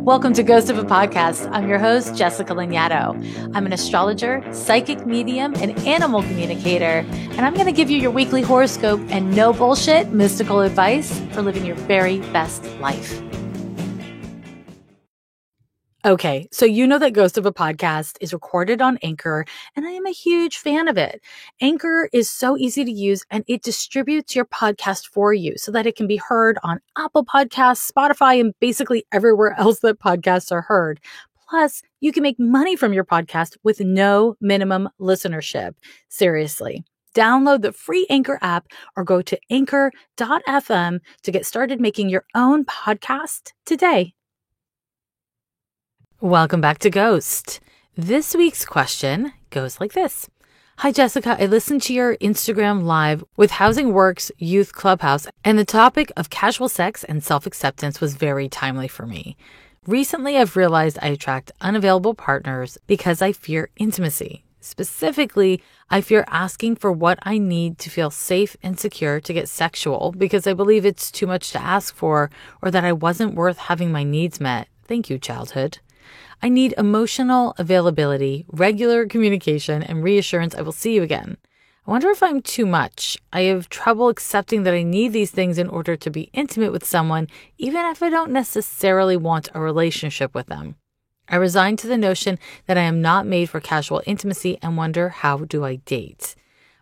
Welcome to Ghost of a Podcast. I'm your host, Jessica Lanyadoo. I'm an astrologer, psychic medium, and animal communicator, and I'm going to give you your weekly horoscope and no bullshit mystical advice for living your very best life. Okay, so you know that Ghost of a Podcast is recorded on Anchor, and I am a huge fan of it. Anchor is so easy to use, and it distributes your podcast for you so that it can be heard on Apple Podcasts, Spotify, and basically everywhere else that podcasts are heard. Plus, you can make money from your podcast with no minimum listenership. Seriously. Download the free Anchor app or go to anchor.fm to get started making your own podcast today. Welcome back to Ghost. This week's question goes like this. Hi, Jessica. I listened to your Instagram live with Housing Works Youth Clubhouse, and the topic of casual sex and self-acceptance was very timely for me. Recently, I've realized I attract unavailable partners because I fear intimacy. Specifically, I fear asking for what I need to feel safe and secure to get sexual because I believe it's too much to ask for or that I wasn't worth having my needs met. Thank you, childhood. I need emotional availability, regular communication, and reassurance I will see you again. I wonder if I'm too much. I have trouble accepting that I need these things in order to be intimate with someone, even if I don't necessarily want a relationship with them. I resign to the notion that I am not made for casual intimacy and wonder, how do I date?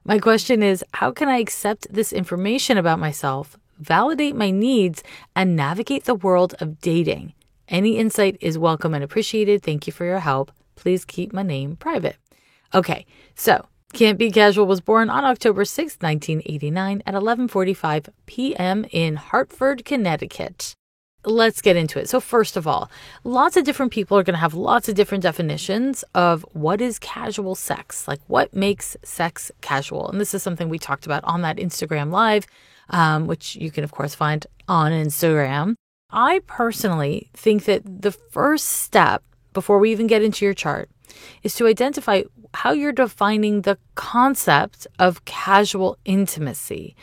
My question is, how can I accept this information about myself, validate my needs, and navigate the world of dating? Any insight is welcome and appreciated. Thank you for your help. Please keep my name private. Okay, so Can't Be Casual was born on October 6, 1989 at 11:45 p.m. in Hartford, Connecticut. Let's get into it. So first of all, lots of different people are going to have lots of different definitions of what is casual sex, like what makes sex casual. And this is something we talked about on that Instagram live, which you can, of course, find on Instagram. I personally think that the first step before we even get into your chart is to identify how you're defining the concept of casual intimacy.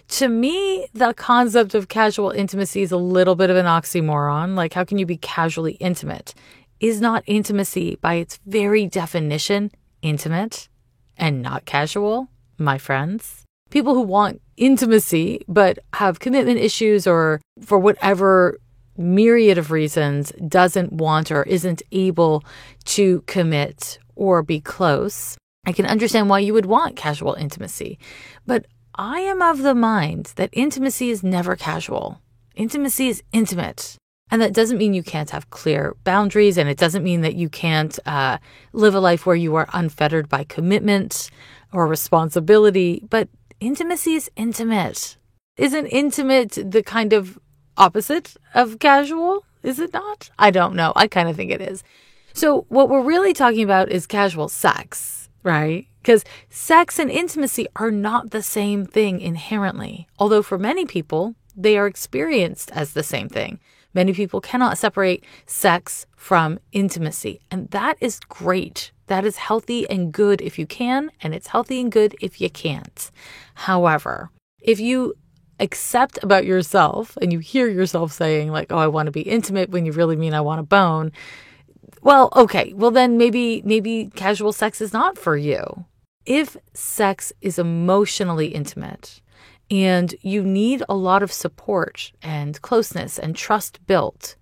To me, the concept of casual intimacy is a little bit of an oxymoron. Like, how can you be casually intimate? Is not intimacy, by its very definition, intimate and not casual, my friends? People who want intimacy but have commitment issues or for whatever myriad of reasons doesn't want or isn't able to commit or be close, I can understand why you would want casual intimacy. But I am of the mind that intimacy is never casual. Intimacy is intimate. And that doesn't mean you can't have clear boundaries, and it doesn't mean that you can't live a life where you are unfettered by commitment or responsibility. But intimacy is intimate. Isn't intimate the kind of opposite of casual? Is it not? I don't know. I kind of think it is. So what we're really talking about is casual sex, right? Because sex and intimacy are not the same thing inherently, although for many people, they are experienced as the same thing. Many people cannot separate sex from intimacy, and that is great. That is healthy and good if you can, and it's healthy and good if you can't. However, if you accept about yourself and you hear yourself saying like, oh, I want to be intimate when you really mean I want to bone, well, okay, well then maybe casual sex is not for you. If sex is emotionally intimate and you need a lot of support and closeness and trust built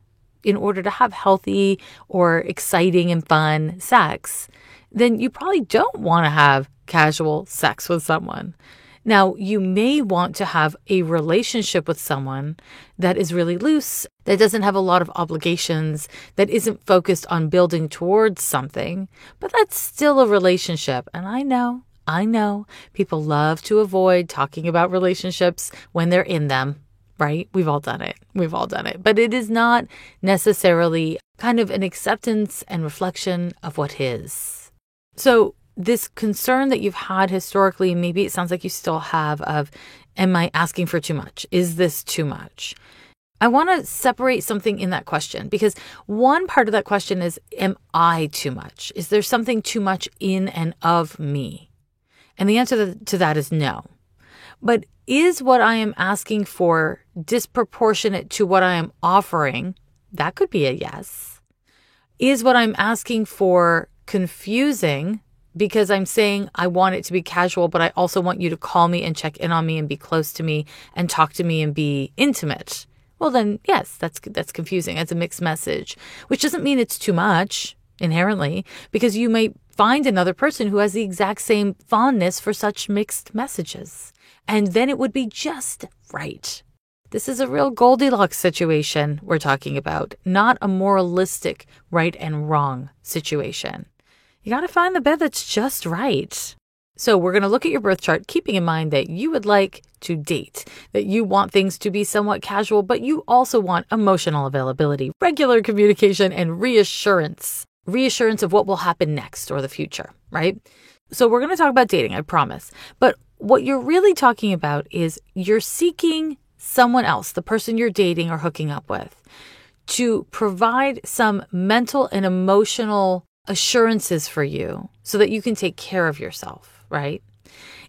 in order to have healthy or exciting and fun sex, then you probably don't want to have casual sex with someone. Now, you may want to have a relationship with someone that is really loose, that doesn't have a lot of obligations, that isn't focused on building towards something, but that's still a relationship. And I know people love to avoid talking about relationships when they're in them, right? We've all done it. But it is not necessarily kind of an acceptance and reflection of what is. So this concern that you've had historically, maybe it sounds like you still have, of, am I asking for too much? Is this too much? I want to separate something in that question, because one part of that question is, am I too much? Is there something too much in and of me? And the answer to that is no. But is what I am asking for disproportionate to what I am offering? That could be a yes. Is what I'm asking for confusing because I'm saying I want it to be casual, but I also want you to call me and check in on me and be close to me and talk to me and be intimate? Well, then, yes, that's confusing. It's a mixed message, which doesn't mean it's too much inherently, because you may find another person who has the exact same fondness for such mixed messages. And then it would be just right. This is a real Goldilocks situation we're talking about, not a moralistic right and wrong situation. You got to find the bed that's just right. So we're going to look at your birth chart, keeping in mind that you would like to date, that you want things to be somewhat casual, but you also want emotional availability, regular communication, and reassurance of what will happen next or the future, right? So we're going to talk about dating, I promise. But what you're really talking about is you're seeking someone else, the person you're dating or hooking up with, to provide some mental and emotional assurances for you so that you can take care of yourself, right?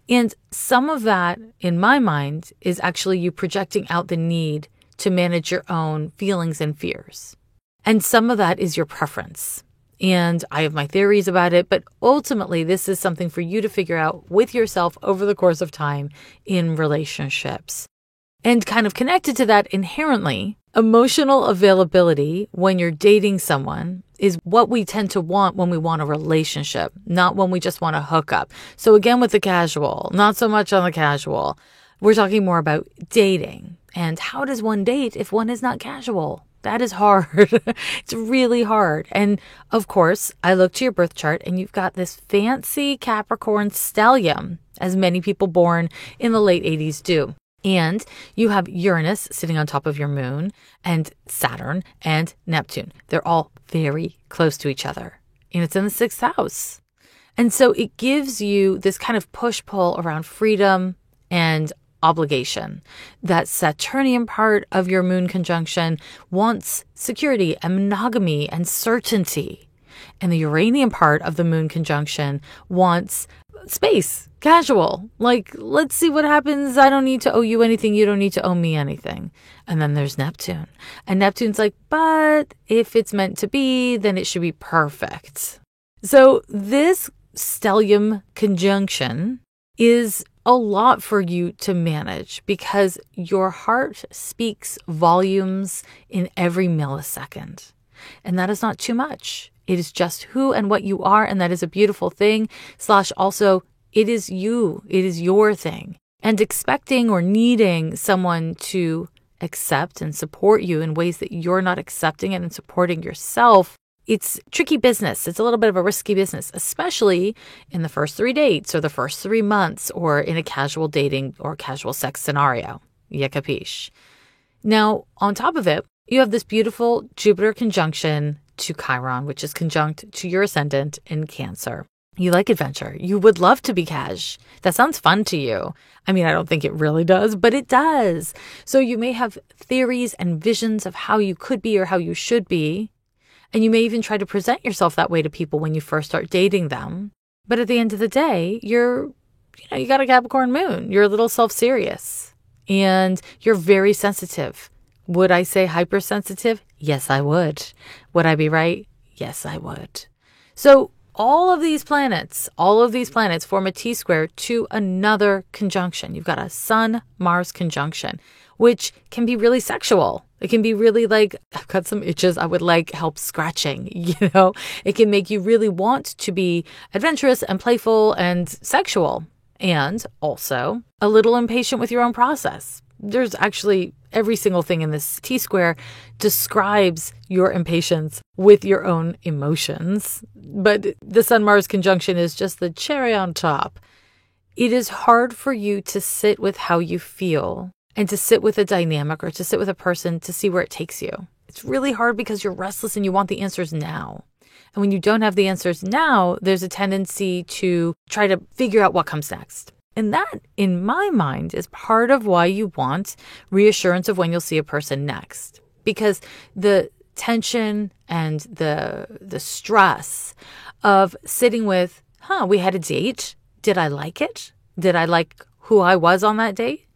And some of that, in my mind, is actually you projecting out the need to manage your own feelings and fears. And some of that is your preference. And I have my theories about it, but ultimately this is something for you to figure out with yourself over the course of time in relationships. And kind of connected to that inherently, emotional availability when you're dating someone is what we tend to want when we want a relationship, not when we just want to hook up. So again, with the casual, not so much on the casual. We're talking more about dating. And how does one date if one is not casual? That is hard. It's really hard. And of course, I look to your birth chart and you've got this fancy Capricorn stellium, as many people born in the late 80s do. And you have Uranus sitting on top of your moon and Saturn and Neptune. They're all very close to each other. And it's in the 6th house. And so it gives you this kind of push-pull around freedom and obligation. That Saturnian part of your moon conjunction wants security and monogamy and certainty. And the Uranian part of the moon conjunction wants space, casual. Like, let's see what happens. I don't need to owe you anything. You don't need to owe me anything. And then there's Neptune. And Neptune's like, but if it's meant to be, then it should be perfect. So this stellium conjunction is a lot for you to manage because your heart speaks volumes in every millisecond. And that is not too much. It is just who and what you are, and that is a beautiful thing. / also, it is you. It is your thing. And expecting or needing someone to accept and support you in ways that you're not accepting it and supporting yourself, it's tricky business. It's a little bit of a risky business, especially in the first 3 dates or the first 3 months or in a casual dating or casual sex scenario. Ya capiche? Now, on top of it, you have this beautiful Jupiter conjunction to Chiron, which is conjunct to your ascendant in Cancer. You like adventure. You would love to be cash. That sounds fun to you. I mean, I don't think it really does, but it does. So you may have theories and visions of how you could be or how you should be. And you may even try to present yourself that way to people when you first start dating them. But at the end of the day, you got a Capricorn moon. You're a little self-serious and you're very sensitive. Would I say hypersensitive? Yes, I would. Would I be right? Yes, I would. So all of these planets form a T-square to another conjunction. You've got a Sun-Mars conjunction, which can be really sexual. It can be really like, I've got some itches I would like help scratching, It can make you really want to be adventurous and playful and sexual, and also a little impatient with your own process. There's actually every single thing in this T-square describes your impatience with your own emotions. But the Sun-Mars conjunction is just the cherry on top. It is hard for you to sit with how you feel and to sit with a dynamic or to sit with a person to see where it takes you. It's really hard because you're restless and you want the answers now. And when you don't have the answers now, there's a tendency to try to figure out what comes next. And that, in my mind, is part of why you want reassurance of when you'll see a person next. Because the tension and the stress of sitting with, we had a date. Did I like it? Did I like who I was on that date?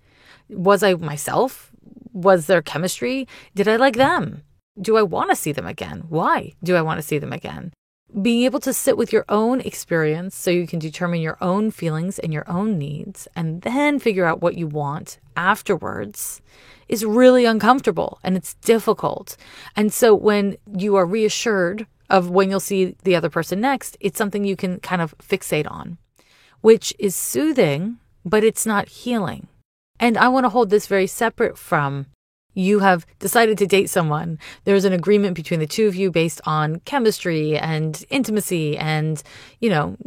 Was I myself? Was there chemistry? Did I like them? do I want to see them again? Why do I want to see them again? Being able to sit with your own experience so you can determine your own feelings and your own needs and then figure out what you want afterwards is really uncomfortable and it's difficult. And so when you are reassured of when you'll see the other person next, it's something you can kind of fixate on, which is soothing, but it's not healing. And I want to hold this very separate from you have decided to date someone. There's an agreement between the two of you based on chemistry and intimacy and,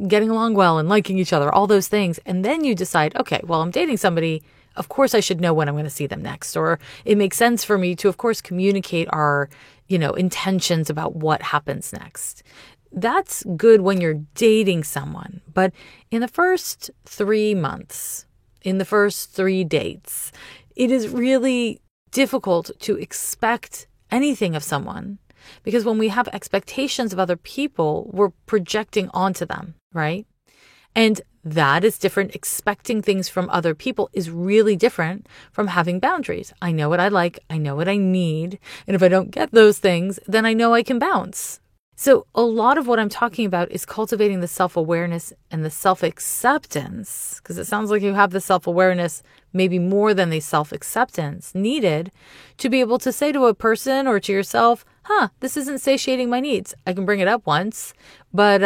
getting along well and liking each other, all those things. And then you decide, okay, well, I'm dating somebody. Of course, I should know when I'm going to see them next. Or it makes sense for me to, of course, communicate our, intentions about what happens next. That's good when you're dating someone. But in the first 3 months, in the first 3 dates, it is really difficult to expect anything of someone because when we have expectations of other people, we're projecting onto them, right? And that is different. Expecting things from other people is really different from having boundaries. I know what I like. I know what I need. And if I don't get those things, then I know I can bounce. So a lot of what I'm talking about is cultivating the self-awareness and the self-acceptance, because it sounds like you have the self-awareness maybe more than the self-acceptance needed to be able to say to a person or to yourself, this isn't satiating my needs. I can bring it up once, but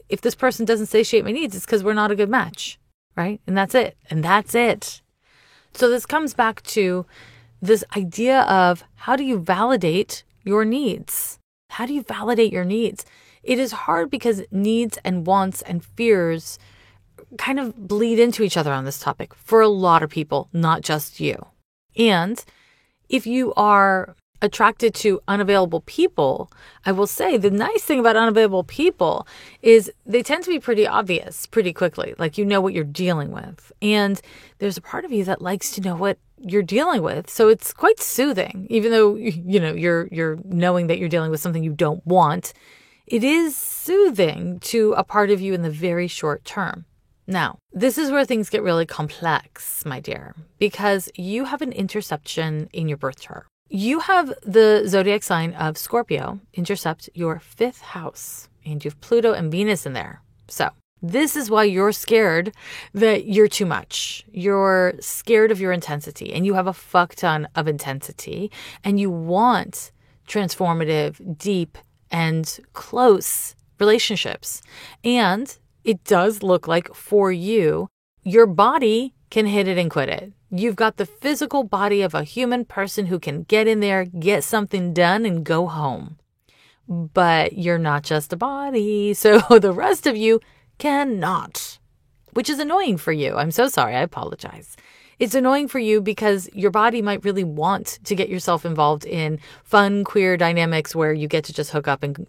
if this person doesn't satiate my needs, it's because we're not a good match, right? And that's it. And that's it. So this comes back to this idea of how do you validate your needs? How do you validate your needs? It is hard because needs and wants and fears kind of bleed into each other on this topic for a lot of people, not just you. And if you are attracted to unavailable people, I will say the nice thing about unavailable people is they tend to be pretty obvious pretty quickly. Like you know what you're dealing with. And there's a part of you that likes to know what you're dealing with. So it's quite soothing, even though, you're knowing that you're dealing with something you don't want. It is soothing to a part of you in the very short term. Now, this is where things get really complex, my dear, because you have an interception in your birth chart. You have the zodiac sign of Scorpio intercept your 5th house, and you have Pluto and Venus in there. So this is why you're scared that you're too much. You're scared of your intensity, and you have a fuck ton of intensity, and you want transformative, deep, and close relationships. And it does look like for you, your body can hit it and quit it. You've got the physical body of a human person who can get in there, get something done, and go home. But you're not just a body, so the rest of you cannot, which is annoying for you. I'm so sorry. I apologize. It's annoying for you because your body might really want to get yourself involved in fun, queer dynamics where you get to just hook up and,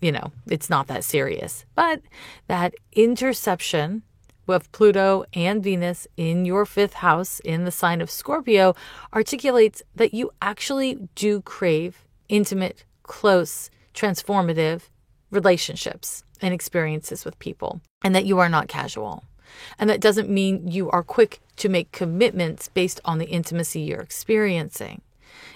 it's not that serious. But that interception of Pluto and Venus in your 5th house in the sign of Scorpio articulates that you actually do crave intimate, close, transformative relationships and experiences with people, and that you are not casual. And that doesn't mean you are quick to make commitments based on the intimacy you're experiencing.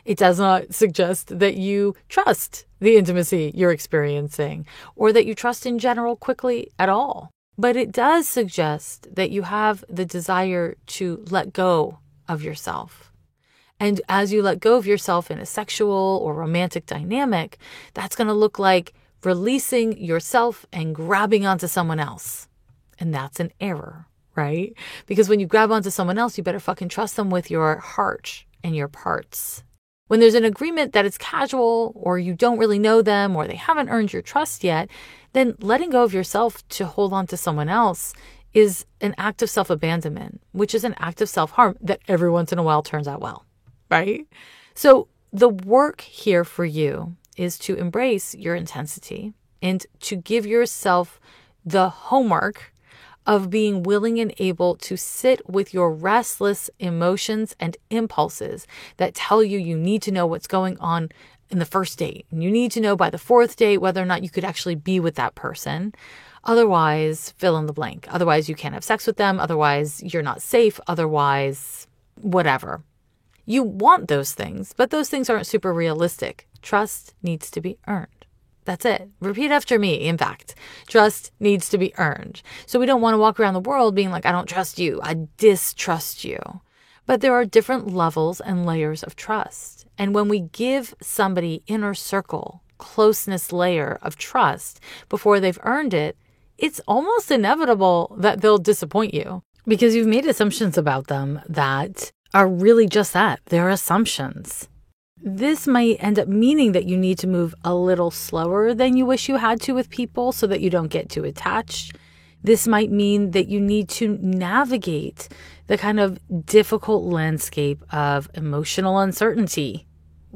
It does not suggest that you trust the intimacy you're experiencing or that you trust in general quickly at all. But it does suggest that you have the desire to let go of yourself. And as you let go of yourself in a sexual or romantic dynamic, that's going to look like releasing yourself and grabbing onto someone else. And that's an error, right? Because when you grab onto someone else, you better fucking trust them with your heart and your parts. When there's an agreement that it's casual or you don't really know them or they haven't earned your trust yet, then letting go of yourself to hold on to someone else is an act of self-abandonment, which is an act of self-harm that every once in a while turns out well, right? So the work here for you is to embrace your intensity and to give yourself the homework of being willing and able to sit with your restless emotions and impulses that tell you you need to know what's going on in the first date. And you need to know by the 4th date whether or not you could actually be with that person. Otherwise, fill in the blank. Otherwise, you can't have sex with them. Otherwise, you're not safe. Otherwise, whatever. You want those things, but those things aren't super realistic. Trust needs to be earned. That's it. Repeat after me, in fact. Trust needs to be earned. So we don't want to walk around the world being like, I don't trust you. I distrust you. But there are different levels and layers of trust. And when we give somebody inner circle, closeness layer of trust before they've earned it, it's almost inevitable that they'll disappoint you because you've made assumptions about them that are really just that. They're assumptions. This might end up meaning that you need to move a little slower than you wish you had to with people so that you don't get too attached. This might mean that you need to navigate the kind of difficult landscape of emotional uncertainty,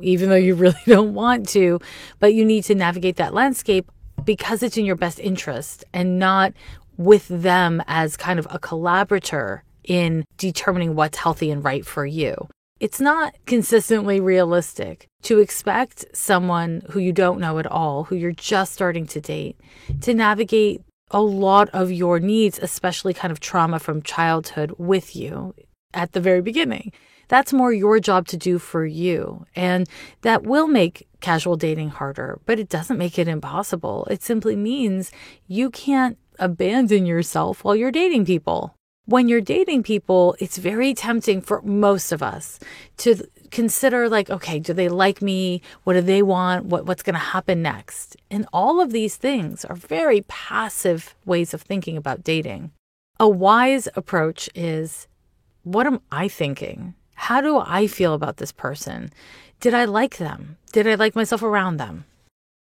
even though you really don't want to, but you need to navigate that landscape because it's in your best interest and not with them as kind of a collaborator in determining what's healthy and right for you. It's not consistently realistic to expect someone who you don't know at all, who you're just starting to date, to navigate a lot of your needs, especially kind of trauma from childhood, with you at the very beginning. That's more your job to do for you. And that will make casual dating harder, but it doesn't make it impossible. It simply means you can't abandon yourself while you're dating people. When you're dating people, it's very tempting for most of us to consider like, okay, do they like me? What do they want? What's going to happen next? And all of these things are very passive ways of thinking about dating. A wise approach is, what am I thinking? How do I feel about this person? Did I like them? Did I like myself around them?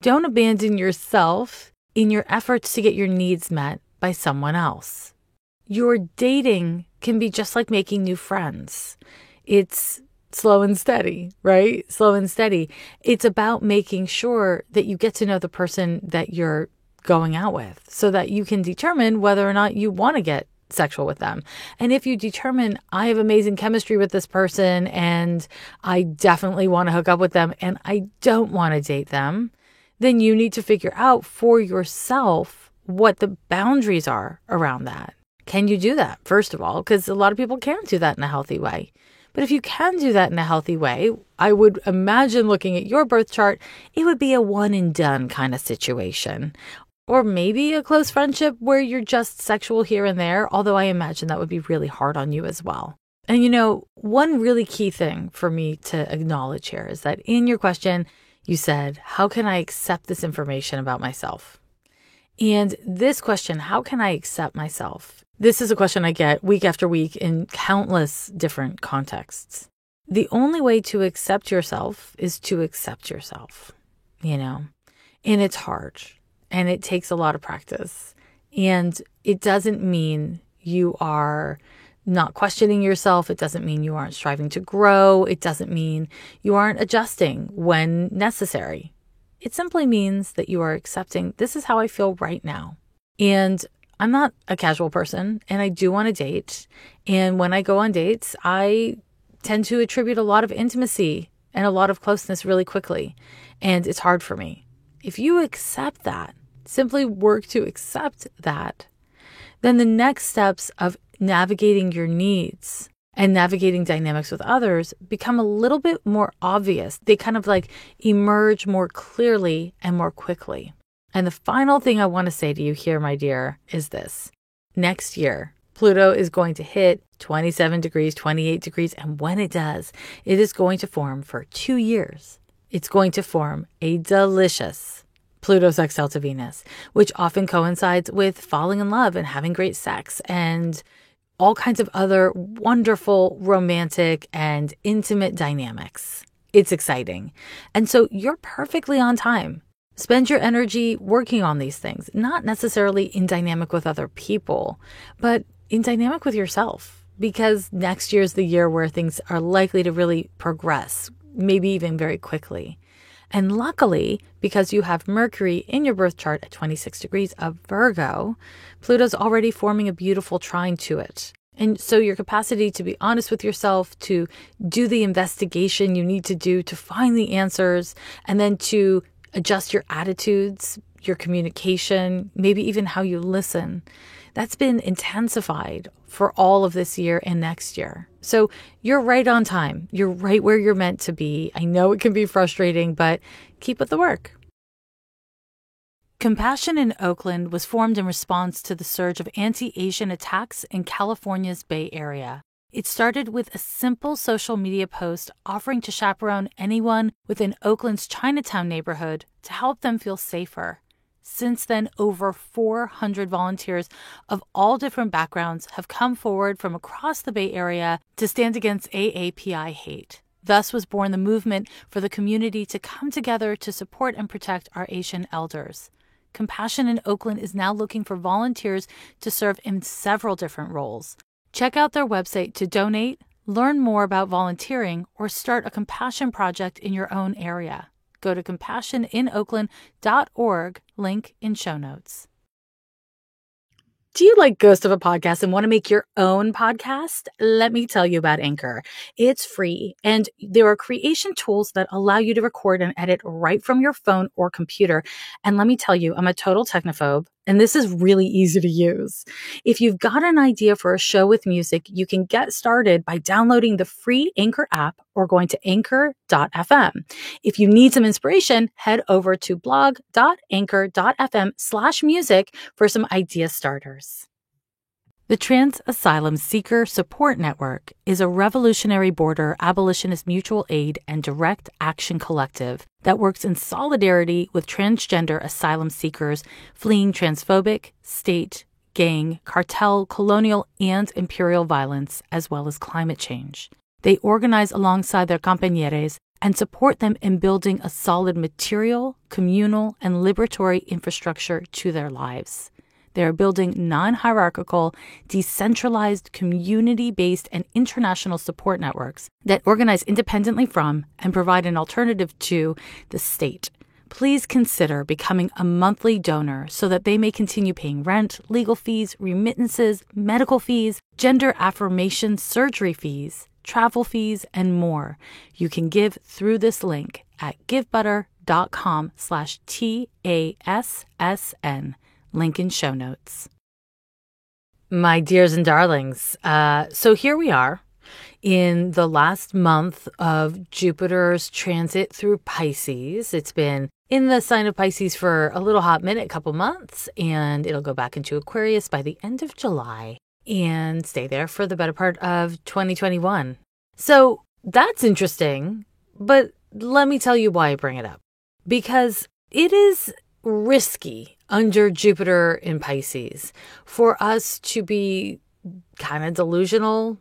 Don't abandon yourself in your efforts to get your needs met by someone else. Your dating can be just like making new friends. It's slow and steady, right? Slow and steady. It's about making sure that you get to know the person that you're going out with so that you can determine whether or not you want to get sexual with them. And if you determine, I have amazing chemistry with this person and I definitely want to hook up with them and I don't want to date them, then you need to figure out for yourself what the boundaries are around that. Can you do that, first of all? Because a lot of people can't do that in a healthy way. But if you can do that in a healthy way, I would imagine looking at your birth chart, it would be a one and done kind of situation. Or maybe a close friendship where you're just sexual here and there, although I imagine that would be really hard on you as well. And you know, one really key thing for me to acknowledge here is that in your question, you said, how can I accept this information about myself? And this question, how can I accept myself? This is a question I get week after week in countless different contexts. The only way to accept yourself is to accept yourself, and it's hard and it takes a lot of practice. And it doesn't mean you are not questioning yourself. It doesn't mean you aren't striving to grow. It doesn't mean you aren't adjusting when necessary. It simply means that you are accepting, this is how I feel right now. And I'm not a casual person and I do want to date. And when I go on dates, I tend to attribute a lot of intimacy and a lot of closeness really quickly. And it's hard for me. If you accept that, simply work to accept that, then the next steps of navigating your needs and navigating dynamics with others become a little bit more obvious. They kind of like emerge more clearly and more quickly. And the final thing I want to say to you here, my dear, is this. Next year, Pluto is going to hit 27 degrees, 28 degrees. And when it does, it is going to form for 2 years. It's going to form a delicious Pluto sextile to Venus, which often coincides with falling in love and having great sex and all kinds of other wonderful romantic and intimate dynamics. It's exciting. And so you're perfectly on time. Spend your energy working on these things, not necessarily in dynamic with other people, but in dynamic with yourself, because next year is the year where things are likely to really progress, maybe even very quickly. And luckily, because you have Mercury in your birth chart at 26 degrees of Virgo, Pluto's already forming a beautiful trine to it. And so your capacity to be honest with yourself, to do the investigation you need to do to find the answers, and then to adjust your attitudes, your communication, maybe even how you listen. That's been intensified for all of this year and next year. So you're right on time. You're right where you're meant to be. I know it can be frustrating, but keep with the work. Compassion in Oakland was formed in response to the surge of anti-Asian attacks in California's Bay Area. It started with a simple social media post offering to chaperone anyone within Oakland's Chinatown neighborhood to help them feel safer. Since then, over 400 volunteers of all different backgrounds have come forward from across the Bay Area to stand against AAPI hate. Thus was born the movement for the community to come together to support and protect our Asian elders. Compassion in Oakland is now looking for volunteers to serve in several different roles. Check out their website to donate, learn more about volunteering, or start a compassion project in your own area. Go to compassioninoakland.org, link in show notes. Do you like Ghost of a Podcast and want to make your own podcast? Let me tell you about Anchor. It's free, and there are creation tools that allow you to record and edit right from your phone or computer. And let me tell you, I'm a total technophobe, and this is really easy to use. If you've got an idea for a show with music, you can get started by downloading the free Anchor app or going to anchor.fm. If you need some inspiration, head over to blog.anchor.fm/music for some idea starters. The Trans Asylum Seeker Support Network is a revolutionary border abolitionist mutual aid and direct action collective that works in solidarity with transgender asylum seekers fleeing transphobic, state, gang, cartel, colonial, and imperial violence, as well as climate change. They organize alongside their compañeros and support them in building a solid material, communal, and liberatory infrastructure to their lives. They are building non-hierarchical, decentralized, community-based, and international support networks that organize independently from and provide an alternative to the state. Please consider becoming a monthly donor so that they may continue paying rent, legal fees, remittances, medical fees, gender affirmation surgery fees, travel fees, and more. You can give through this link at givebutter.com/TASSN. Link in show notes. My dears and darlings, so here we are in the last month of Jupiter's transit through Pisces. It's been in the sign of Pisces for a little hot minute, couple months, and it'll go back into Aquarius by the end of July and stay there for the better part of 2021. So that's interesting, but let me tell you why I bring it up. Because it is risky under Jupiter in Pisces for us to be kind of delusional,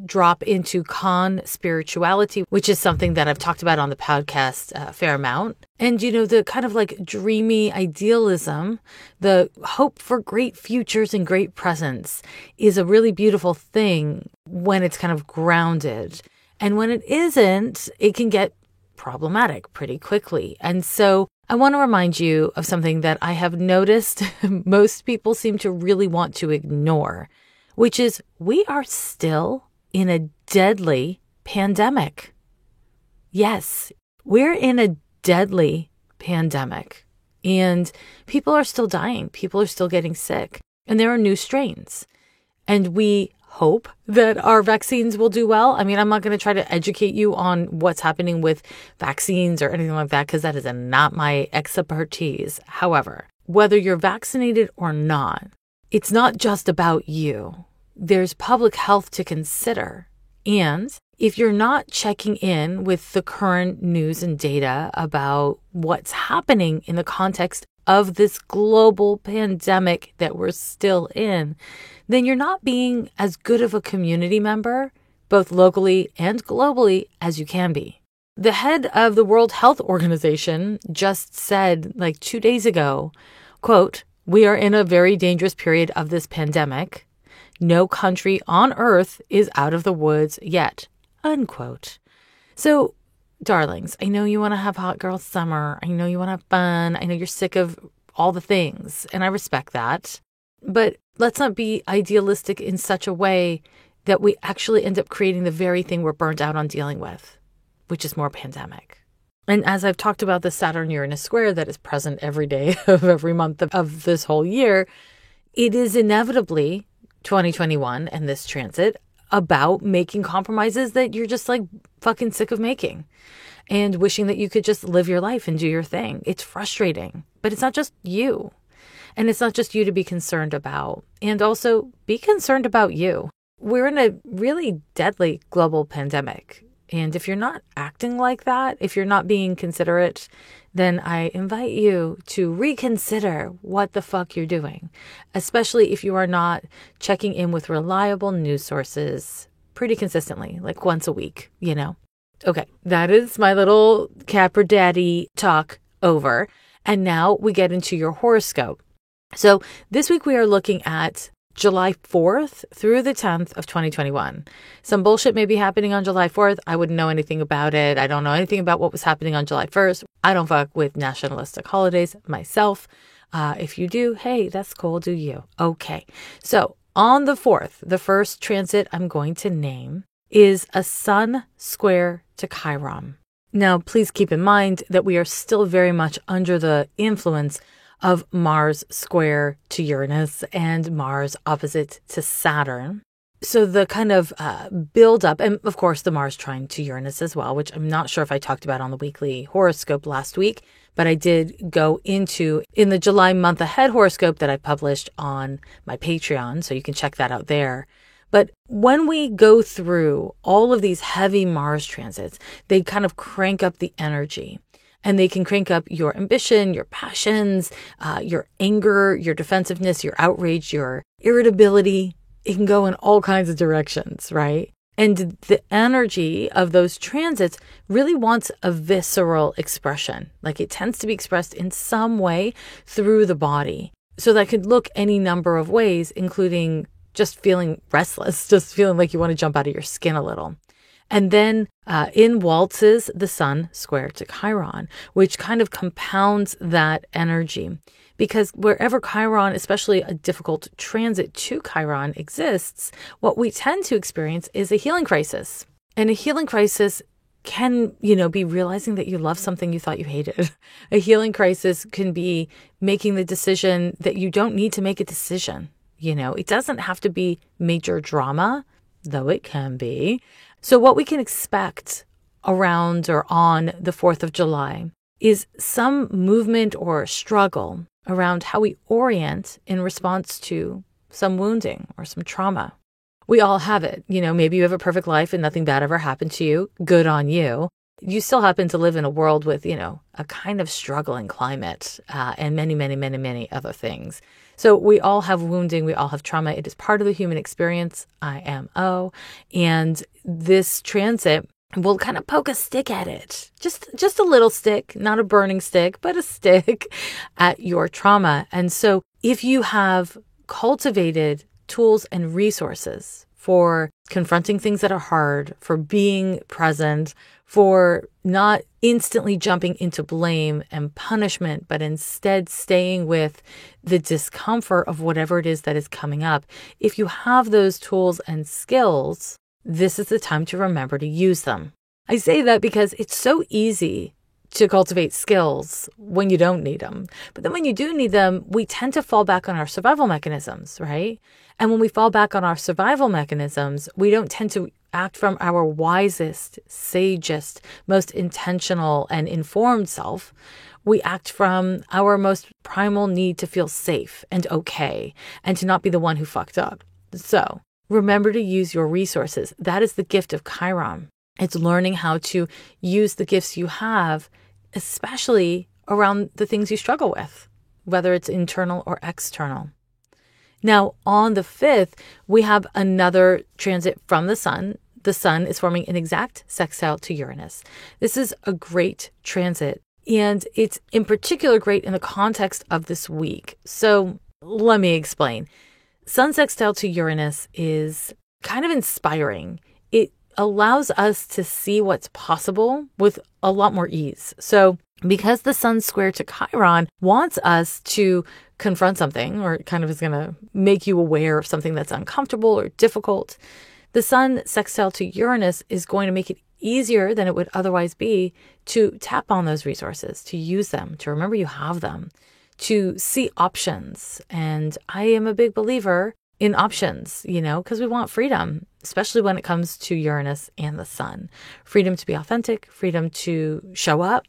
drop into con spirituality, which is something that I've talked about on the podcast a fair amount. And, the kind of like dreamy idealism, the hope for great futures and great presents is a really beautiful thing when it's kind of grounded. And when it isn't, it can get problematic pretty quickly. And so I want to remind you of something that I have noticed most people seem to really want to ignore, which is we are still in a deadly pandemic. Yes, we're in a deadly pandemic, and people are still dying. People are still getting sick, and there are new strains. And we hope that our vaccines will do well. I mean, I'm not going to try to educate you on what's happening with vaccines or anything like that, because that is not my expertise. However, whether you're vaccinated or not, it's not just about you. There's public health to consider. And if you're not checking in with the current news and data about what's happening in the context of this global pandemic that we're still in, then you're not being as good of a community member, both locally and globally, as you can be. The head of the World Health Organization just said 2 days ago, quote, "We are in a very dangerous period of this pandemic. No country on earth is out of the woods yet," unquote. So, darlings, I know you want to have hot girl summer. I know you want to have fun. I know you're sick of all the things, and I respect that. But let's not be idealistic in such a way that we actually end up creating the very thing we're burnt out on dealing with, which is more pandemic. And as I've talked about the Saturn-Uranus square that is present every day of every month of this whole year, it is inevitably 2021 and this transit about making compromises that you're just like fucking sick of making and wishing that you could just live your life and do your thing. It's frustrating, but it's not just you. And it's not just you to be concerned about. And also be concerned about you. We're in a really deadly global pandemic. And if you're not acting like that, if you're not being considerate, then I invite you to reconsider what the fuck you're doing, especially if you are not checking in with reliable news sources pretty consistently, like once a week, you know? Okay, that is my little Capra Daddy talk over. And now we get into your horoscope. So this week we are looking at July 4th through the 10th of 2021. Some bullshit may be happening on July 4th. I wouldn't know anything about it. I don't know anything about what was happening on July 1st. I don't fuck with nationalistic holidays myself. If you do, hey, that's cool. Do you? Okay. So on the 4th, the first transit I'm going to name is a Sun square to Chiron. Now, please keep in mind that we are still very much under the influence of Mars square to Uranus and Mars opposite to Saturn. So the kind of build up, and of course the Mars trine to Uranus as well, which I'm not sure if I talked about on the weekly horoscope last week, but I did go into in the July month ahead horoscope that I published on my Patreon. So you can check that out there. But when we go through all of these heavy Mars transits, they kind of crank up the energy. And they can crank up your ambition, your passions, your anger, your defensiveness, your outrage, your irritability. It can go in all kinds of directions, right? And the energy of those transits really wants a visceral expression. Like it tends to be expressed in some way through the body. So that could look any number of ways, including just feeling restless, just feeling like you want to jump out of your skin a little. And then in waltzes, the Sun square to Chiron, which kind of compounds that energy. Because wherever Chiron, especially a difficult transit to Chiron exists, what we tend to experience is a healing crisis. And a healing crisis can, be realizing that you love something you thought you hated. A healing crisis can be making the decision that you don't need to make a decision. It doesn't have to be major drama, though it can be. So what we can expect around or on the 4th of July is some movement or struggle around how we orient in response to some wounding or some trauma. We all have it. Maybe you have a perfect life and nothing bad ever happened to you. Good on you. You still happen to live in a world with, a kind of struggling climate and many, many, many, many other things. So we all have wounding. We all have trauma. It is part of the human experience, IMO. And this transit will kind of poke a stick at it. Just a little stick, not a burning stick, but a stick at your trauma. And so if you have cultivated tools and resources for confronting things that are hard, for being present, for not instantly jumping into blame and punishment, but instead staying with the discomfort of whatever it is that is coming up. If you have those tools and skills, this is the time to remember to use them. I say that because it's so easy to cultivate skills when you don't need them. But then when you do need them, we tend to fall back on our survival mechanisms, right? And when we fall back on our survival mechanisms, we don't tend to act from our wisest, sagest, most intentional and informed self. We act from our most primal need to feel safe and okay and to not be the one who fucked up. So remember to use your resources. That is the gift of Chiron. It's learning how to use the gifts you have, especially around the things you struggle with, whether it's internal or external. Now, on the 5th, we have another transit from the Sun. The Sun is forming an exact sextile to Uranus. This is a great transit, and it's in particular great in the context of this week. So let me explain. Sun sextile to Uranus is kind of inspiring. It allows us to see what's possible with a lot more ease. So because the Sun square to Chiron wants us to confront something, or kind of is going to make you aware of something that's uncomfortable or difficult, the Sun sextile to Uranus is going to make it easier than it would otherwise be to tap on those resources, to use them, to remember you have them, to see options. And I am a big believer in options, because we want freedom, especially when it comes to Uranus and the sun. Freedom to be authentic, freedom to show up.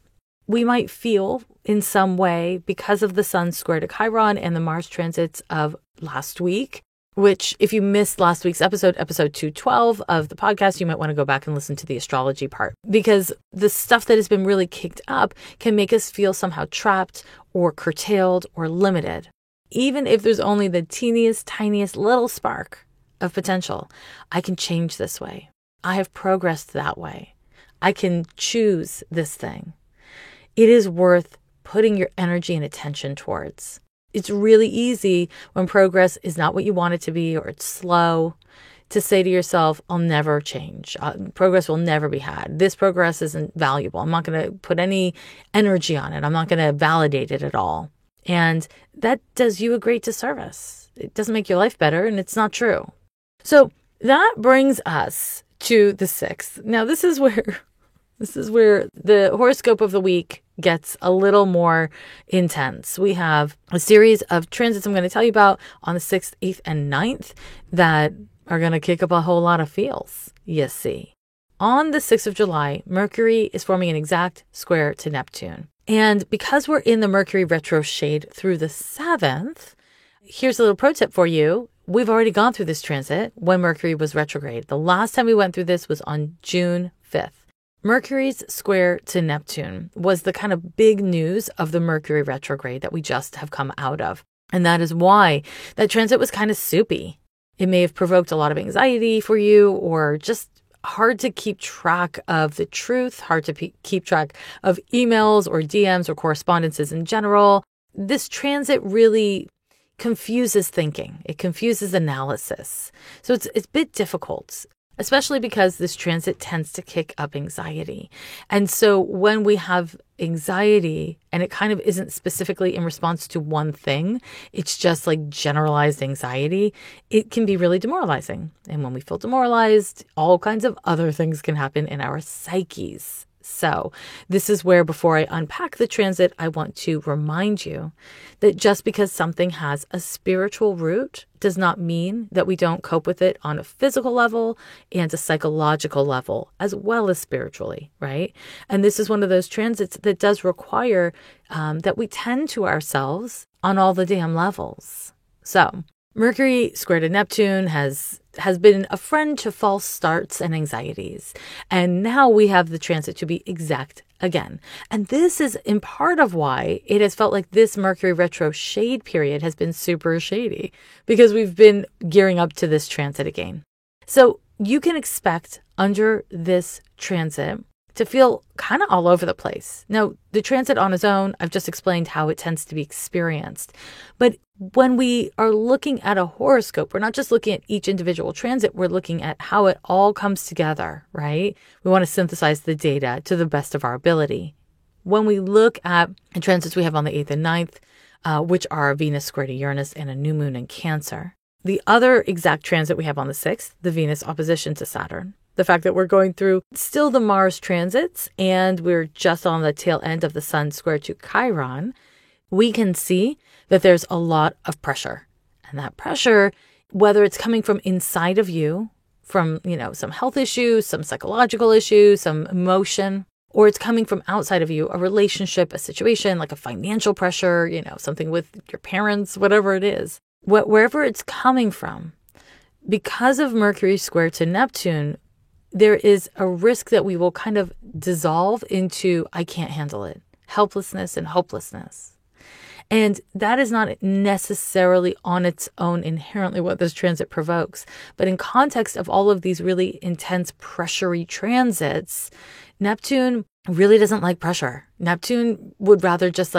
We might feel in some way, because of the sun square to Chiron and the Mars transits of last week, which if you missed last week's episode 212 of the podcast, you might want to go back and listen to the astrology part, because the stuff that has been really kicked up can make us feel somehow trapped or curtailed or limited. Even if there's only the teeniest, tiniest little spark of potential, I can change this way. I have progressed that way. I can choose this thing. It is worth putting your energy and attention towards. It's really easy when progress is not what you want it to be, or it's slow, to say to yourself, I'll never change. Progress will never be had. This progress isn't valuable. I'm not going to put any energy on it. I'm not going to validate it at all. And that does you a great disservice. It doesn't make your life better, and it's not true. So that brings us to the 6th. Now, this is where the horoscope of the week gets a little more intense. We have a series of transits I'm going to tell you about on the 6th, 8th, and 9th that are going to kick up a whole lot of feels, you see. On the 6th of July, Mercury is forming an exact square to Neptune. And because we're in the Mercury retro shade through the 7th, here's a little pro tip for you. We've already gone through this transit when Mercury was retrograde. The last time we went through this was on June 5th. Mercury's square to Neptune was the kind of big news of the Mercury retrograde that we just have come out of. And that is why that transit was kind of soupy. It may have provoked a lot of anxiety for you, or just hard to keep track of the truth, hard to keep track of emails or DMs or correspondences in general. This transit really confuses thinking. It confuses analysis. So it's a bit difficult, especially because this transit tends to kick up anxiety. And so when we have anxiety and it kind of isn't specifically in response to one thing, it's just like generalized anxiety, it can be really demoralizing. And when we feel demoralized, all kinds of other things can happen in our psyches. So this is where, before I unpack the transit, I want to remind you that just because something has a spiritual root does not mean that we don't cope with it on a physical level and a psychological level, as well as spiritually, right? And this is one of those transits that does require that we tend to ourselves on all the damn levels. So Mercury square to Neptune has been a friend to false starts and anxieties. And now we have the transit to be exact again. And this is in part of why it has felt like this Mercury retro shade period has been super shady, because we've been gearing up to this transit again. So you can expect under this transit to feel kind of all over the place. Now, the transit on its own, I've just explained how it tends to be experienced. But when we are looking at a horoscope, we're not just looking at each individual transit, we're looking at how it all comes together, right? We want to synthesize the data to the best of our ability. When we look at the transits we have on the 8th and 9th, which are Venus square to Uranus and a new moon in Cancer. The other exact transit we have on the 6th, the Venus opposition to Saturn. The fact that we're going through still the Mars transits and we're just on the tail end of the Sun square to Chiron, we can see that there's a lot of pressure. And that pressure, whether it's coming from inside of you, from, some health issues, some psychological issues, some emotion, or it's coming from outside of you, a relationship, a situation, like a financial pressure, something with your parents, whatever it is, wherever it's coming from, because of Mercury square to Neptune, there is a risk that we will kind of dissolve into, I can't handle it, helplessness and hopelessness. And that is not necessarily on its own inherently what this transit provokes. But in context of all of these really intense pressury transits, Neptune really doesn't like pressure. Neptune would rather just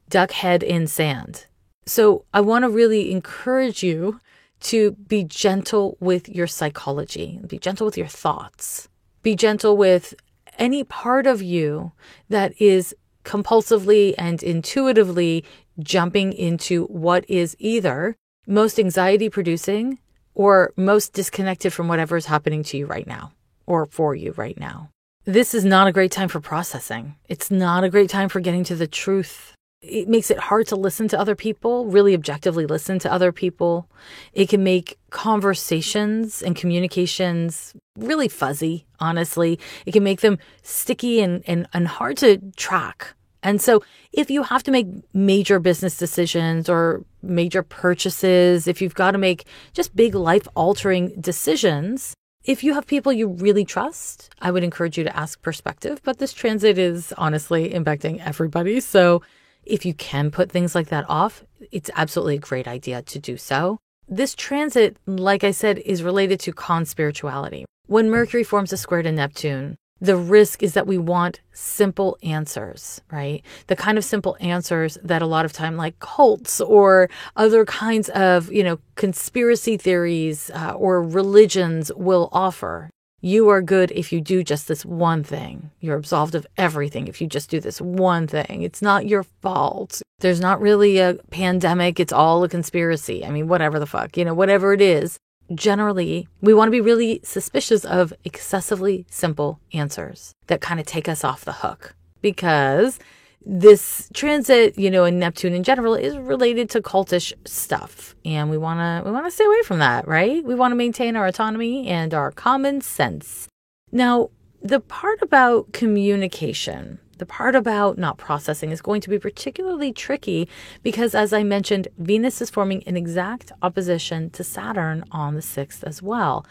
duck head in sand. So I want to really encourage you to be gentle with your psychology, be gentle with your thoughts, be gentle with any part of you that is compulsively and intuitively jumping into what is either most anxiety producing or most disconnected from whatever is happening to you right now or for you right now. This is not a great time for processing. It's not a great time for getting to the truth. It makes it hard to listen to other people, really objectively listen to other people. It can make conversations and communications really fuzzy, honestly. It can make them sticky and hard to track. And so if you have to make major business decisions or major purchases, if you've got to make just big life-altering decisions, if you have people you really trust, I would encourage you to ask perspective. But this transit is honestly impacting everybody. So if you can put things like that off, it's absolutely a great idea to do so. This transit, like I said, is related to conspirituality. When Mercury forms a square to Neptune, the risk is that we want simple answers, right? The kind of simple answers that a lot of time like cults or other kinds of, conspiracy theories or religions will offer. You are good if you do just this one thing. You're absolved of everything if you just do this one thing. It's not your fault. There's not really a pandemic. It's all a conspiracy. I mean, whatever the fuck, whatever it is. Generally, we want to be really suspicious of excessively simple answers that kind of take us off the hook, because this transit, in Neptune in general is related to cultish stuff. And we want to stay away from that, right? We want to maintain our autonomy and our common sense. Now, the part about communication, the part about not processing is going to be particularly tricky because, as I mentioned, Venus is forming an exact opposition to Saturn on the 6th as well.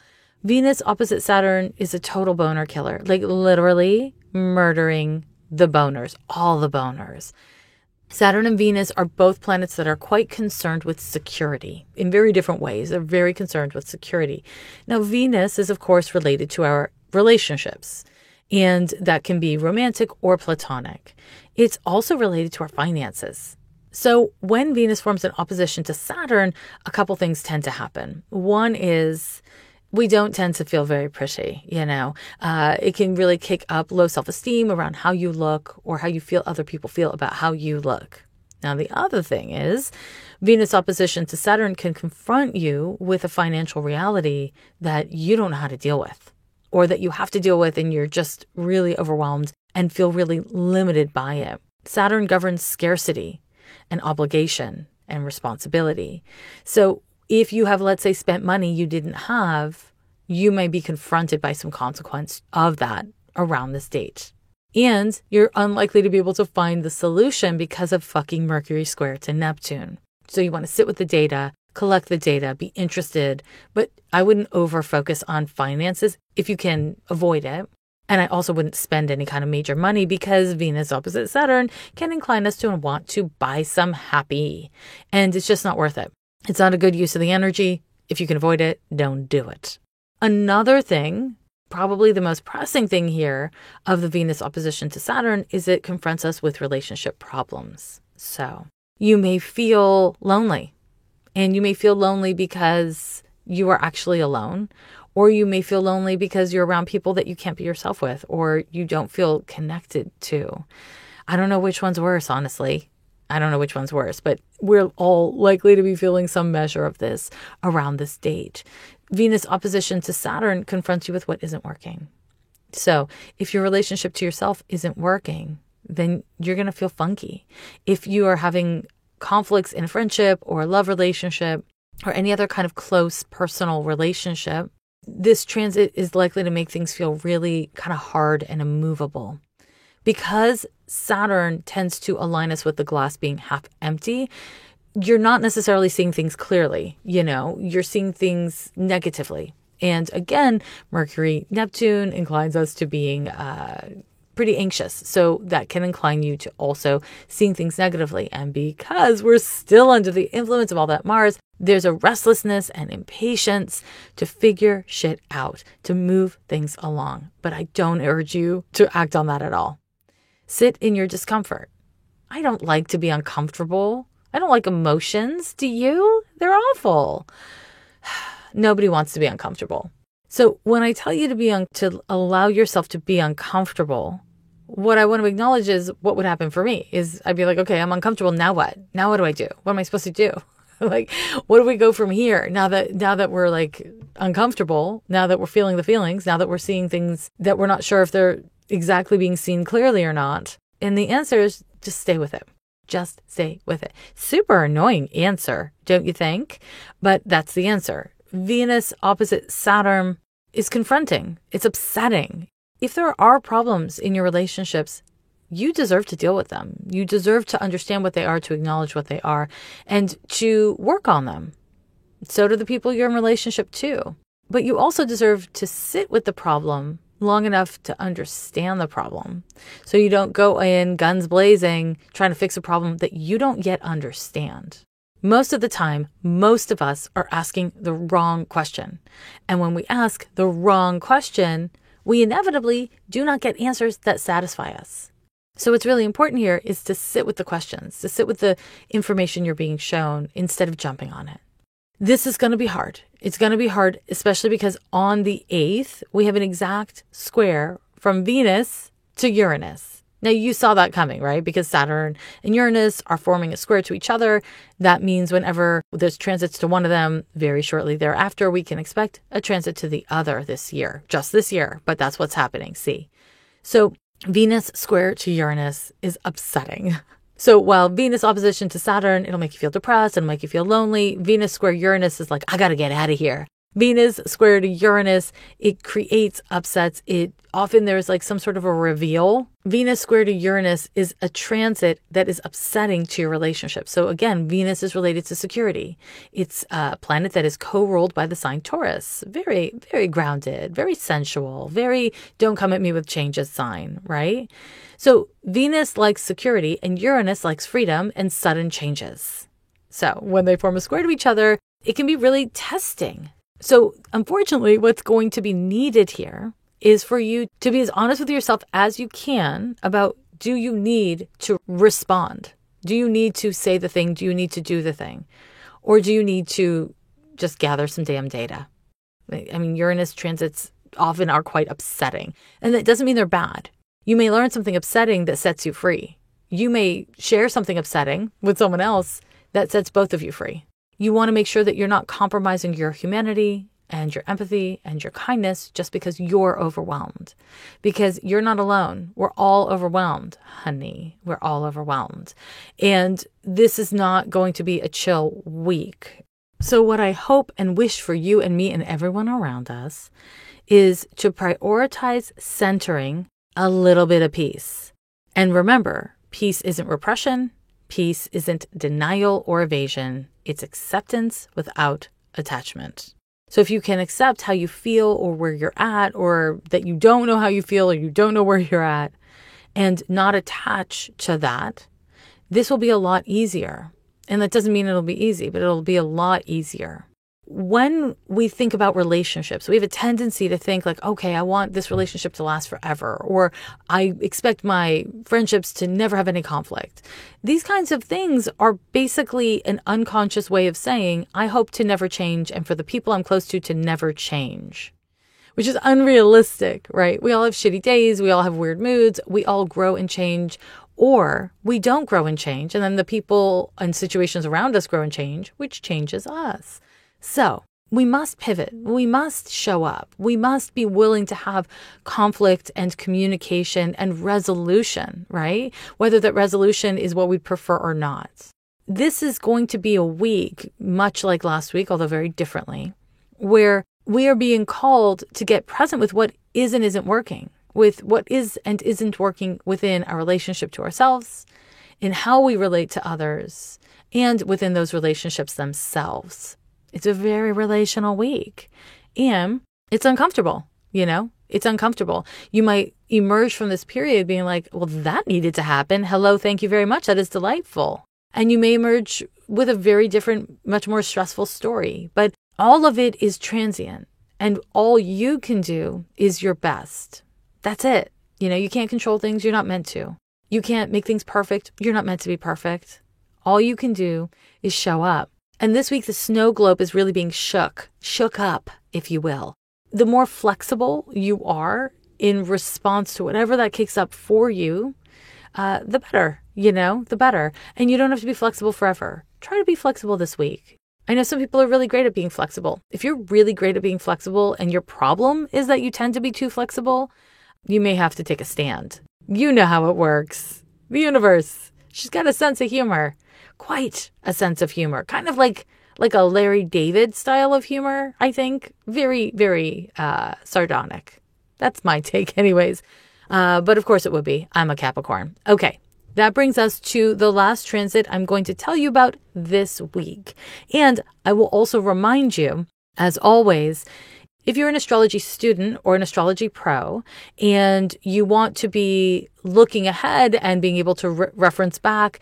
Venus opposite Saturn is a total boner killer, like literally murdering the boners, all the boners. Saturn and Venus are both planets that are quite concerned with security in very different ways. They're very concerned with security. Now, Venus is, of course, related to our relationships, and that can be romantic or platonic. It's also related to our finances. So when Venus forms an opposition to Saturn, a couple things tend to happen. One is we don't tend to feel very pretty, It can really kick up low self-esteem around how you look or how you feel other people feel about how you look. Now, the other thing is Venus opposition to Saturn can confront you with a financial reality that you don't know how to deal with, or that you have to deal with and you're just really overwhelmed and feel really limited by it. Saturn governs scarcity and obligation and responsibility. So if you have, let's say, spent money you didn't have, you may be confronted by some consequence of that around this date. And you're unlikely to be able to find the solution because of fucking Mercury square to Neptune. So you want to sit with the data, collect the data, be interested, but I wouldn't over focus on finances if you can avoid it. And I also wouldn't spend any kind of major money because Venus opposite Saturn can incline us to want to buy some happy. And it's just not worth it. It's not a good use of the energy. If you can avoid it, don't do it. Another thing, probably the most pressing thing here of the Venus opposition to Saturn, is it confronts us with relationship problems. So you may feel lonely, and you may feel lonely because you are actually alone, or you may feel lonely because you're around people that you can't be yourself with, or you don't feel connected to. I don't know which one's worse, honestly. I don't know which one's worse, but we're all likely to be feeling some measure of this around this date. Venus opposition to Saturn confronts you with what isn't working. So if your relationship to yourself isn't working, then you're going to feel funky. If you are having conflicts in a friendship or a love relationship or any other kind of close personal relationship, this transit is likely to make things feel really kind of hard and immovable. Because Saturn tends to align us with the glass being half empty, you're not necessarily seeing things clearly, you're seeing things negatively. And again, Mercury, Neptune inclines us to being pretty anxious. So that can incline you to also seeing things negatively. And because we're still under the influence of all that Mars, there's a restlessness and impatience to figure shit out, to move things along. But I don't urge you to act on that at all. Sit in your discomfort. I don't like to be uncomfortable. I don't like emotions. Do you? They're awful. Nobody wants to be uncomfortable. So when I tell you to allow yourself to be uncomfortable, what I want to acknowledge is what would happen for me is I'd be like, okay, I'm uncomfortable. Now what? Now what do I do? What am I supposed to do? Like, what do we go from here? Now that we're like uncomfortable, now that we're feeling the feelings, now that we're seeing things that we're not sure if they're exactly being seen clearly or not? And the answer is just stay with it. Just stay with it. Super annoying answer, don't you think? But that's the answer. Venus opposite Saturn is confronting. It's upsetting. If there are problems in your relationships, you deserve to deal with them. You deserve to understand what they are, to acknowledge what they are, and to work on them. So do the people you're in relationship to. But you also deserve to sit with the problem long enough to understand the problem. So you don't go in guns blazing trying to fix a problem that you don't yet understand. Most of the time, most of us are asking the wrong question. And when we ask the wrong question, we inevitably do not get answers that satisfy us. So what's really important here is to sit with the questions, to sit with the information you're being shown instead of jumping on it. This is going to be hard. It's going to be hard, especially because on the 8th, we have an exact square from Venus to Uranus. Now, you saw that coming, right? Because Saturn and Uranus are forming a square to each other. That means whenever there's transits to one of them, very shortly thereafter, we can expect a transit to the other this year, just this year. But that's what's happening, see? So Venus square to Uranus is upsetting. So while Venus opposition to Saturn, it'll make you feel depressed, it'll make you feel lonely. Venus square Uranus is like, I got to get out of here. Venus square to Uranus, it creates upsets. There's like some sort of a reveal. Venus square to Uranus is a transit that is upsetting to your relationship. So again, Venus is related to security. It's a planet that is co-ruled by the sign Taurus. Very, very grounded, very sensual, very don't come at me with changes sign, right? So Venus likes security and Uranus likes freedom and sudden changes. So when they form a square to each other, it can be really testing. So unfortunately, what's going to be needed here is for you to be as honest with yourself as you can about, do you need to respond? Do you need to say the thing? Do you need to do the thing? Or do you need to just gather some damn data? I mean, Uranus transits often are quite upsetting. And that doesn't mean they're bad. You may learn something upsetting that sets you free. You may share something upsetting with someone else that sets both of you free. You want to make sure that you're not compromising your humanity and your empathy and your kindness just because you're overwhelmed. Because you're not alone. We're all overwhelmed, honey. We're all overwhelmed. And this is not going to be a chill week. So what I hope and wish for you and me and everyone around us is to prioritize centering a little bit of peace. And remember, peace isn't repression. Peace isn't denial or evasion. It's acceptance without attachment. So if you can accept how you feel or where you're at, or that you don't know how you feel or you don't know where you're at, and not attach to that, this will be a lot easier. And that doesn't mean it'll be easy, but it'll be a lot easier. When we think about relationships, we have a tendency to think like, okay, I want this relationship to last forever, or I expect my friendships to never have any conflict. These kinds of things are basically an unconscious way of saying, I hope to never change and for the people I'm close to never change, which is unrealistic, right? We all have shitty days. We all have weird moods. We all grow and change, or we don't grow and change. And then the people and situations around us grow and change, which changes us. So we must pivot. We must show up. We must be willing to have conflict and communication and resolution, right? Whether that resolution is what we prefer or not. This is going to be a week, much like last week, although very differently, where we are being called to get present with what is and isn't working, with what is and isn't working within our relationship to ourselves, in how we relate to others, and within those relationships themselves. It's a very relational week, and it's uncomfortable, it's uncomfortable. You might emerge from this period being like, well, that needed to happen. Hello, thank you very much. That is delightful. And you may emerge with a very different, much more stressful story, but all of it is transient, and all you can do is your best. That's it. You can't control things you're not meant to. You can't make things perfect. You're not meant to be perfect. All you can do is show up. And this week, the snow globe is really being shook up, if you will. The more flexible you are in response to whatever that kicks up for you, the better, the better. And you don't have to be flexible forever. Try to be flexible this week. I know some people are really great at being flexible. If you're really great at being flexible and your problem is that you tend to be too flexible, you may have to take a stand. You know how it works. The universe. She's got a sense of humor. Quite a sense of humor. Kind of like a Larry David style of humor, I think. Very, very sardonic. That's my take anyways. But of course it would be. I'm a Capricorn. Okay. That brings us to the last transit I'm going to tell you about this week. And I will also remind you, as always, if you're an astrology student or an astrology pro and you want to be looking ahead and being able to reference back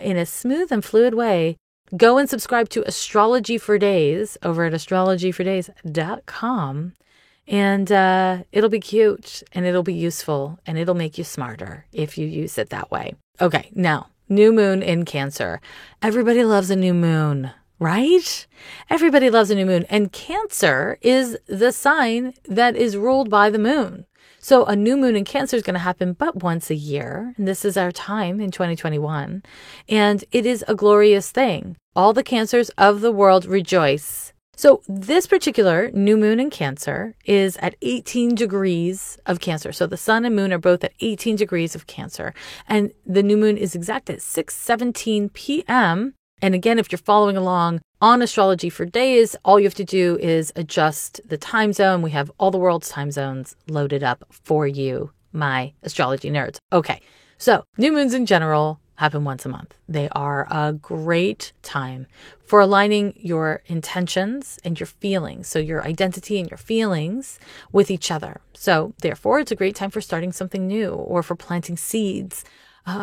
in a smooth and fluid way, go and subscribe to Astrology for Days over at astrologyfordays.com. And it'll be cute and it'll be useful and it'll make you smarter if you use it that way. Okay, now, new moon in Cancer. Everybody loves a new moon, right? Everybody loves a new moon. And Cancer is the sign that is ruled by the moon. So a new moon in Cancer is going to happen but once a year. And this is our time in 2021. And it is a glorious thing. All the Cancers of the world rejoice. So this particular new moon in Cancer is at 18 degrees of Cancer. So the sun and moon are both at 18 degrees of Cancer. And the new moon is exact at 6:17 p.m. And again, if you're following along on Astrology for Days, all you have to do is adjust the time zone. We have all the world's time zones loaded up for you, my astrology nerds. Okay, so new moons in general happen once a month. They are a great time for aligning your intentions and your feelings. So your identity and your feelings with each other. So therefore, it's a great time for starting something new or for planting seeds,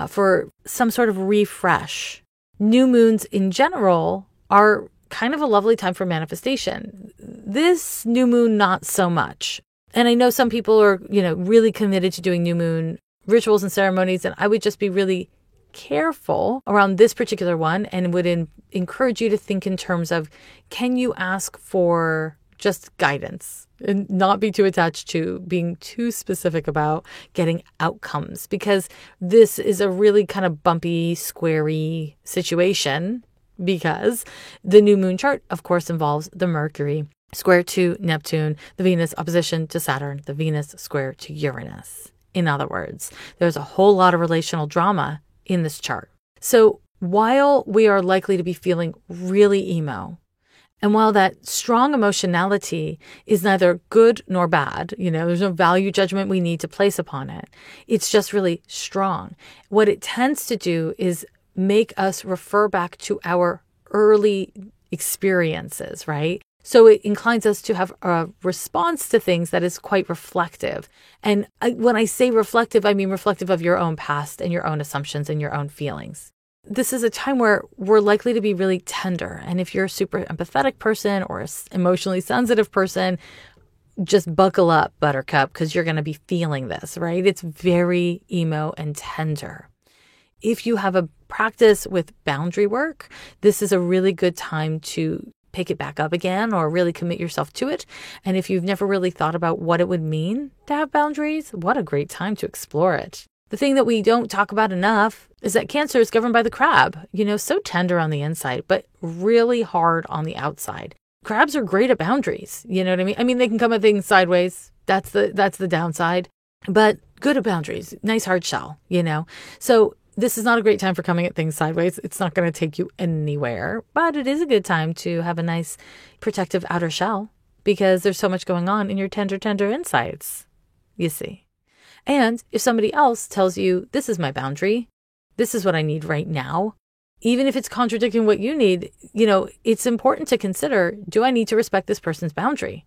for some sort of refresh. New moons in general are kind of a lovely time for manifestation. This new moon, not so much. And I know some people are, really committed to doing new moon rituals and ceremonies, and I would just be really careful around this particular one and would encourage you to think in terms of, can you ask for just guidance and not be too attached to being too specific about getting outcomes, because this is a really kind of bumpy, squarey situation, because the new moon chart, of course, involves the Mercury square to Neptune, the Venus opposition to Saturn, the Venus square to Uranus. In other words, there's a whole lot of relational drama in this chart. So while we are likely to be feeling really emo, and while that strong emotionality is neither good nor bad, there's no value judgment we need to place upon it. It's just really strong. What it tends to do is make us refer back to our early experiences, right? So it inclines us to have a response to things that is quite reflective. And when I say reflective, I mean reflective of your own past and your own assumptions and your own feelings. This is a time where we're likely to be really tender. And if you're a super empathetic person or an emotionally sensitive person, just buckle up, Buttercup, because you're going to be feeling this, right? It's very emo and tender. If you have a practice with boundary work, this is a really good time to pick it back up again or really commit yourself to it. And if you've never really thought about what it would mean to have boundaries, what a great time to explore it. The thing that we don't talk about enough is that Cancer is governed by the crab, so tender on the inside, but really hard on the outside. Crabs are great at boundaries. You know what I mean? I mean, they can come at things sideways. That's the downside, but good at boundaries. Nice hard shell, So this is not a great time for coming at things sideways. It's not going to take you anywhere, but it is a good time to have a nice protective outer shell because there's so much going on in your tender insides, you see. And if somebody else tells you, this is my boundary, this is what I need right now, even if it's contradicting what you need, it's important to consider, do I need to respect this person's boundary?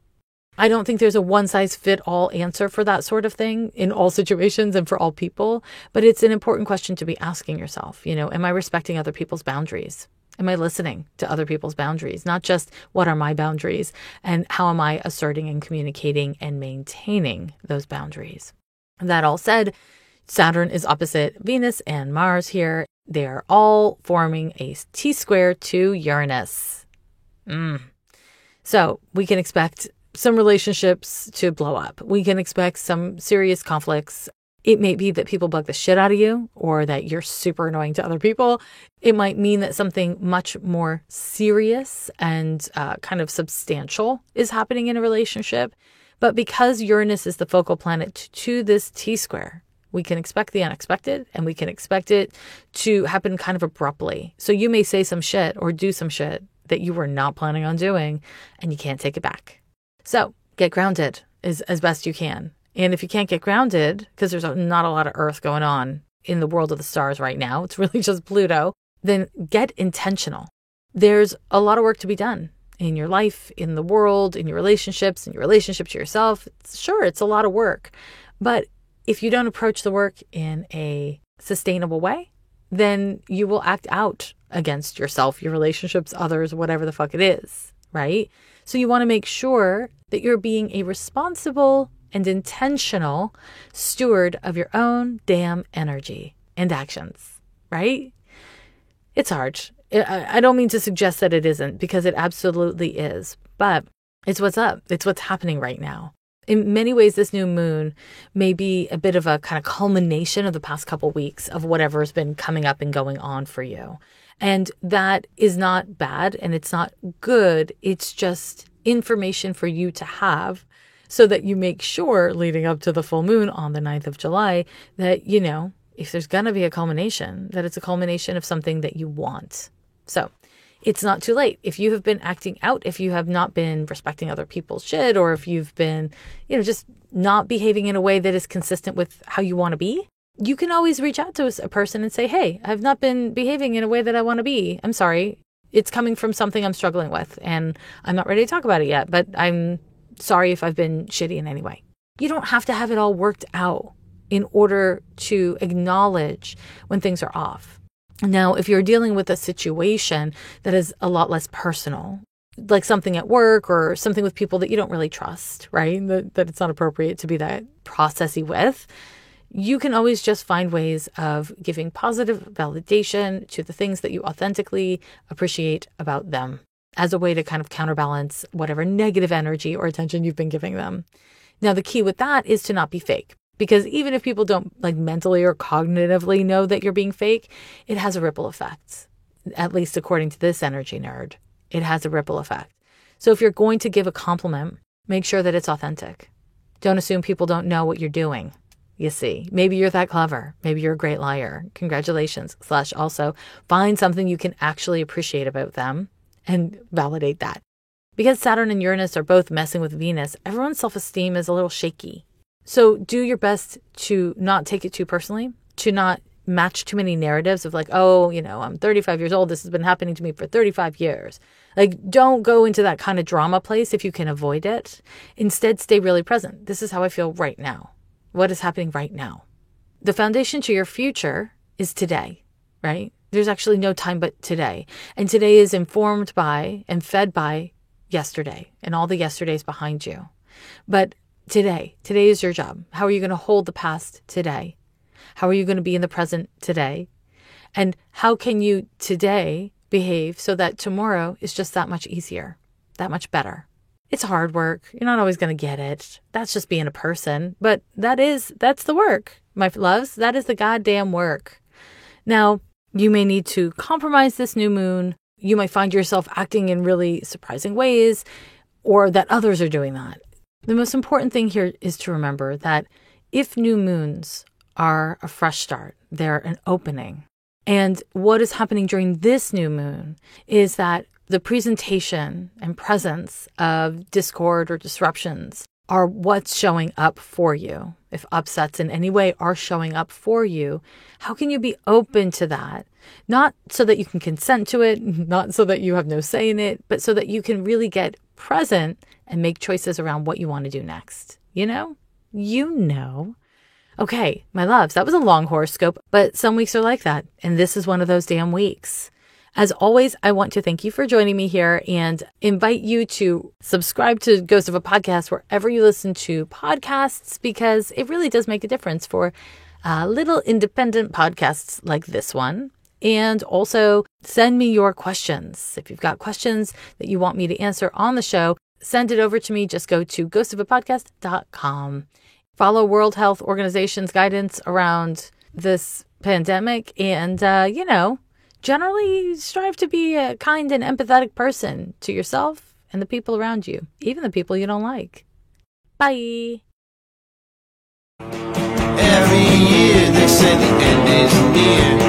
I don't think there's a one-size-fit-all answer for that sort of thing in all situations and for all people, but it's an important question to be asking yourself. Am I respecting other people's boundaries? Am I listening to other people's boundaries? Not just what are my boundaries and how am I asserting and communicating and maintaining those boundaries? That all said, Saturn is opposite Venus and Mars here. They are all forming a T-square to Uranus. So we can expect some relationships to blow up. We can expect some serious conflicts. It may be that people bug the shit out of you or that you're super annoying to other people. It might mean that something much more serious and kind of substantial is happening in a relationship. But because Uranus is the focal planet to this T-square, we can expect the unexpected, and we can expect it to happen kind of abruptly. So you may say some shit or do some shit that you were not planning on doing, and you can't take it back. So get grounded as best you can. And if you can't get grounded, because there's not a lot of Earth going on in the world of the stars right now, it's really just Pluto, then get intentional. There's a lot of work to be done in your life, in the world, in your relationships, in your relationship to yourself. Sure, it's a lot of work. But if you don't approach the work in a sustainable way, then you will act out against yourself, your relationships, others, whatever the fuck it is, right? So you want to make sure that you're being a responsible and intentional steward of your own damn energy and actions, right? It's hard. I don't mean to suggest that it isn't, because it absolutely is, but it's what's up. It's what's happening right now. In many ways, this new moon may be a bit of a kind of culmination of the past couple weeks of whatever's been coming up and going on for you. And that is not bad and it's not good. It's just information for you to have so that you make sure leading up to the full moon on the 9th of July that, you know, if there's going to be a culmination, that it's a culmination of something that you want. So it's not too late. If you have been acting out, if you have not been respecting other people's shit, or if you've been, you know, just not behaving in a way that is consistent with how you want to be, you can always reach out to a person and say, hey, I've not been behaving in a way that I want to be. I'm sorry. It's coming from something I'm struggling with and I'm not ready to talk about it yet, but I'm sorry if I've been shitty in any way. You don't have to have it all worked out in order to acknowledge when things are off. Now, if you're dealing with a situation that is a lot less personal, like something at work or something with people that you don't really trust, right? That it's not appropriate to be that processy with, you can always just find ways of giving positive validation to the things that you authentically appreciate about them as a way to kind of counterbalance whatever negative energy or attention you've been giving them. Now, the key with that is to not be fake. Because even if people don't like mentally or cognitively know that you're being fake, it has a ripple effect. At least according to this energy nerd, it has a ripple effect. So if you're going to give a compliment, make sure that it's authentic. Don't assume people don't know what you're doing. You see, maybe you're that clever. Maybe you're a great liar. Congratulations. / also find something you can actually appreciate about them and validate that. Because Saturn and Uranus are both messing with Venus, everyone's self-esteem is a little shaky. So do your best to not take it too personally, to not match too many narratives of like, oh, you know, I'm 35 years old. This has been happening to me for 35 years. Like, don't go into that kind of drama place if you can avoid it. Instead, stay really present. This is how I feel right now. What is happening right now? The foundation to your future is today, right? There's actually no time but today. And today is informed by and fed by yesterday and all the yesterdays behind you. But today is your job. How are you going to hold the past today? How are you going to be in the present today? And how can you today behave so that tomorrow is just that much easier, that much better? It's hard work. You're not always going to get it. That's just being a person. But that's the work, my loves. That is the goddamn work. Now, you may need to compromise this new moon. You might find yourself acting in really surprising ways, or that others are doing that. The most important thing here is to remember that if new moons are a fresh start, they're an opening. And what is happening during this new moon is that the presentation and presence of discord or disruptions are what's showing up for you. If upsets in any way are showing up for you, how can you be open to that? Not so that you can consent to it, not so that you have no say in it, but so that you can really get present and make choices around what you want to do next. You know. Okay, my loves, that was a long horoscope, but some weeks are like that. And this is one of those damn weeks. As always, I want to thank you for joining me here and invite you to subscribe to Ghost of a Podcast wherever you listen to podcasts, because it really does make a difference for little independent podcasts like this one. And also send me your questions. If you've got questions that you want me to answer on the show, send it over to me. Just go to ghostofapodcast.com. Follow World Health Organization's guidance around this pandemic and, generally strive to be a kind and empathetic person to yourself and the people around you, even the people you don't like. Bye. Every year they say the end is near.